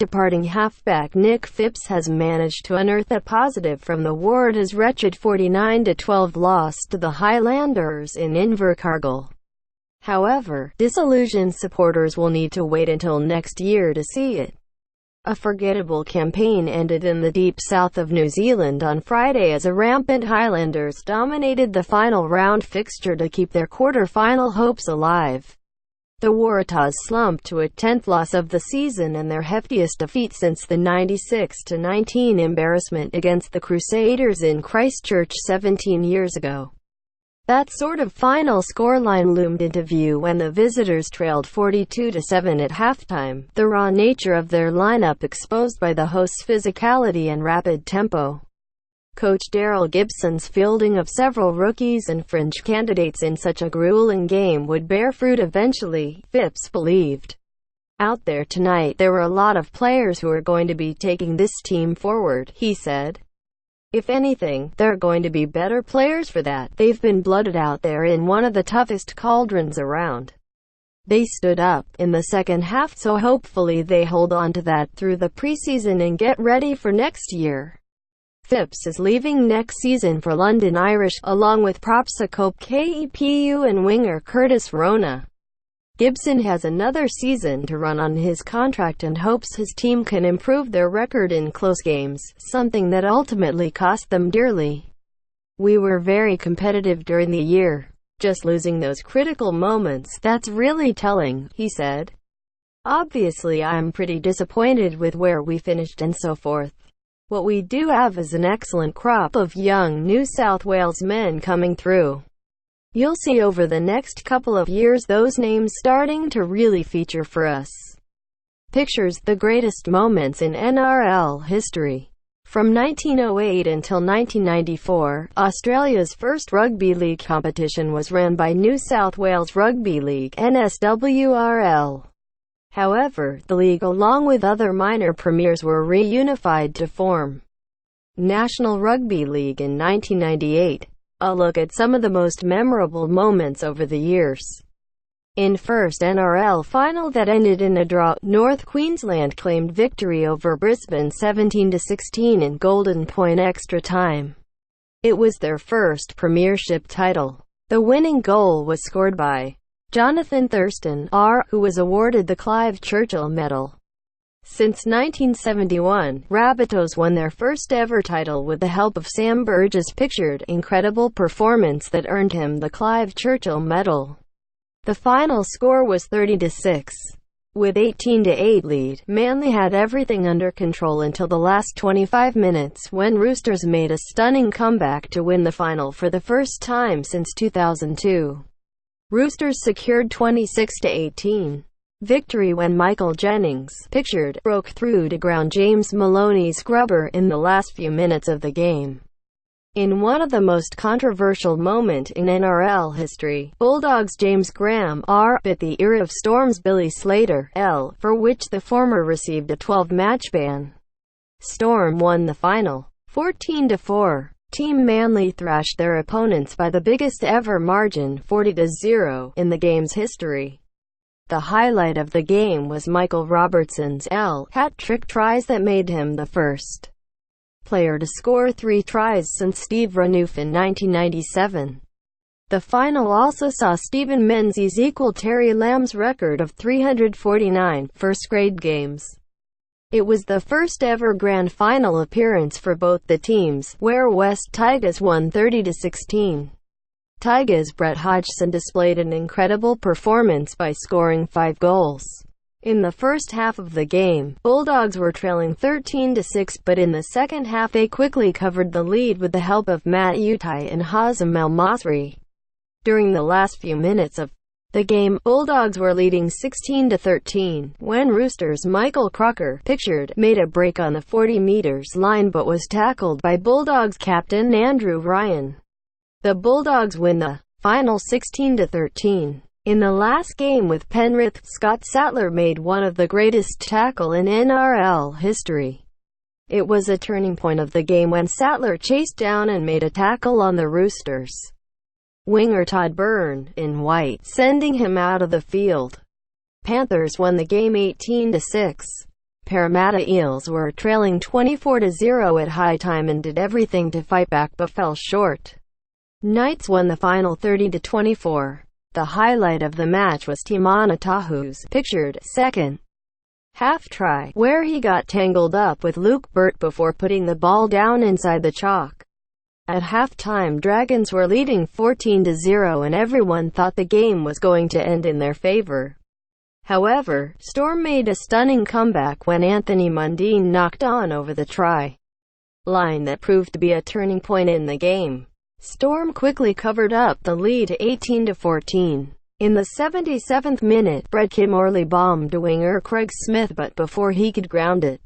Departing halfback Nick Phipps has managed to unearth a positive from the Waratahs' wretched 49-12 loss to the Highlanders in Invercargill. However, disillusioned supporters will need to wait until next year to see it. A forgettable campaign ended in the deep south of New Zealand on Friday as a rampant Highlanders dominated the final round fixture to keep their quarter-final hopes alive. The Waratahs slumped to a 10th loss of the season and their heftiest defeat since the 96-19 embarrassment against the Crusaders in Christchurch 17 years ago. That sort of final scoreline loomed into view when the visitors trailed 42-7 at halftime, the raw nature of their lineup exposed by the hosts' physicality and rapid tempo. Coach Daryl Gibson's fielding of several rookies and fringe candidates in such a grueling game would bear fruit eventually, Phipps believed. Out there tonight there were a lot of players who are going to be taking this team forward, he said. If anything, they're going to be better players for that. They've been blooded out there in one of the toughest cauldrons around. They stood up in the second half, so hopefully they hold on to that through the preseason and get ready for next year. Phipps is leaving next season for London Irish, along with props Cope Kepu and winger Curtis Rona. Gibson has another season to run on his contract and hopes his team can improve their record in close games, something that ultimately cost them dearly. We were very competitive during the year. Just losing those critical moments, that's really telling, he said. Obviously I'm pretty disappointed with where we finished and so forth. What we do have is an excellent crop of young New South Wales men coming through. You'll see over the next couple of years those names starting to really feature for us. Pictures the greatest moments in NRL history. From 1908 until 1994, Australia's first rugby league competition was run by New South Wales Rugby League (NSWRL). However, the league along with other minor premiers were reunified to form National Rugby League in 1998. A look at some of the most memorable moments over the years. In first NRL final that ended in a draw, North Queensland claimed victory over Brisbane 17-16 in Golden Point extra time. It was their first premiership title. The winning goal was scored by Jonathan Thurston, who was awarded the Clive Churchill Medal. Since 1971, Rabbitohs won their first ever title with the help of Sam Burgess' pictured incredible performance that earned him the Clive Churchill Medal. The final score was 30-6. With 18-8 lead, Manly had everything under control until the last 25 minutes when Roosters made a stunning comeback to win the final for the first time since 2002. Roosters secured 26-18. Victory when Michael Jennings, pictured, broke through to ground James Maloney's grubber in the last few minutes of the game. In one of the most controversial moments in NRL history, Bulldogs' James Graham bit the ear of Storm's Billy Slater for which the former received a 12-match ban. Storm won the final, 14-4. Team Manly thrashed their opponents by the biggest ever margin, 40-0, in the game's history. The highlight of the game was Michael Robertson's hat-trick tries that made him the first player to score 3 tries since Steve Renouf in 1997. The final also saw Stephen Menzies equal Terry Lamb's record of 349 first-grade games. It was the first ever grand final appearance for both the teams, where West Tigers won 30-16. Tigers' Brett Hodgson displayed an incredible performance by scoring 5 goals. In the first half of the game, Bulldogs were trailing 13-6, but in the second half they quickly covered the lead with the help of Matt Utai and Hazem El Masri. During the last few minutes of the game, Bulldogs were leading 16-13, when Roosters' Michael Crocker, pictured, made a break on the 40 meters line but was tackled by Bulldogs captain Andrew Ryan. The Bulldogs win the final 16-13. In the last game with Penrith, Scott Sattler made one of the greatest tackle in NRL history. It was a turning point of the game when Sattler chased down and made a tackle on the Roosters winger Todd Byrne, in white, sending him out of the field. Panthers won the game 18-6. Parramatta Eels were trailing 24-0 at high time and did everything to fight back but fell short. Knights won the final 30-24. The highlight of the match was Waratahs' pictured second half try, where he got tangled up with Luke Burt before putting the ball down inside the chalk. At halftime, Dragons were leading 14-0 and everyone thought the game was going to end in their favour. However, Storm made a stunning comeback when Anthony Mundine knocked on over the try line that proved to be a turning point in the game. Storm quickly covered up the lead to 18-14. In the 77th minute, Brett Morley bombed winger Craig Smith, but before he could ground it,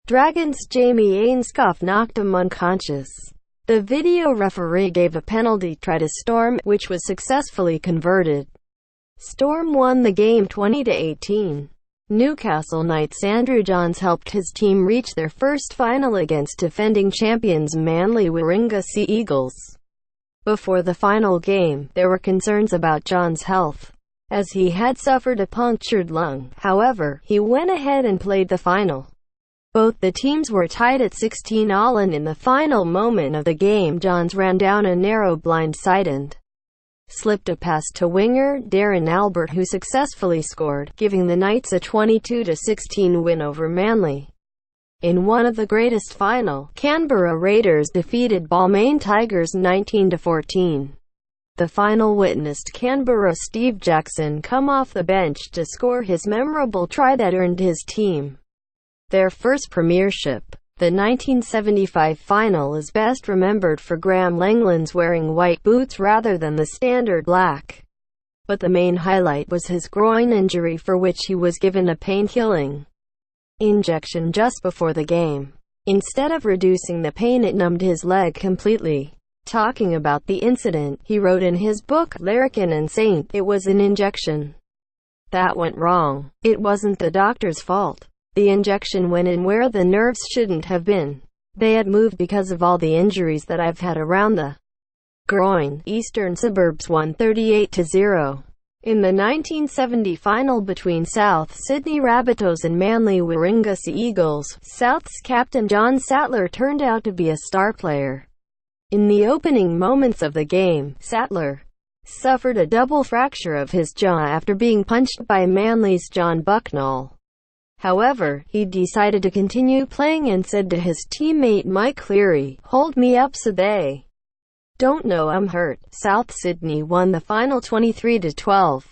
Dragons' Jamie Ainscough knocked him unconscious. The video referee gave a penalty try to Storm, which was successfully converted. Storm won the game 20-18. Newcastle Knights' Andrew Johns helped his team reach their first final against defending champions Manly Warringah Sea Eagles. Before the final game, there were concerns about John's health, as he had suffered a punctured lung. However, he went ahead and played the final. Both the teams were tied at 16-all, and in the final moment of the game, Johns ran down a narrow blind side and slipped a pass to winger Darren Albert, who successfully scored, giving the Knights a 22-16 win over Manly. In one of the greatest final, Canberra Raiders defeated Balmain Tigers 19-14. The final witnessed Canberra Steve Jackson come off the bench to score his memorable try that earned his team their first premiership. The 1975 final is best remembered for Graham Langland's wearing white boots rather than the standard black. But the main highlight was his groin injury, for which he was given a pain-killing injection just before the game. Instead of reducing the pain, it numbed his leg completely. Talking about the incident, he wrote in his book, Larrikin and Saint, "It was an injection that went wrong. It wasn't the doctor's fault. The injection went in where the nerves shouldn't have been. They had moved because of all the injuries that I've had around the groin." Eastern Suburbs won 38-0. In the 1970 final between South Sydney Rabbitohs and Manly Warringah Sea Eagles, South's captain John Sattler turned out to be a star player. In the opening moments of the game, Sattler suffered a double fracture of his jaw after being punched by Manly's John Bucknall. However, he decided to continue playing and said to his teammate Mike Cleary, "Hold me up so they don't know I'm hurt." South Sydney won the final 23-12.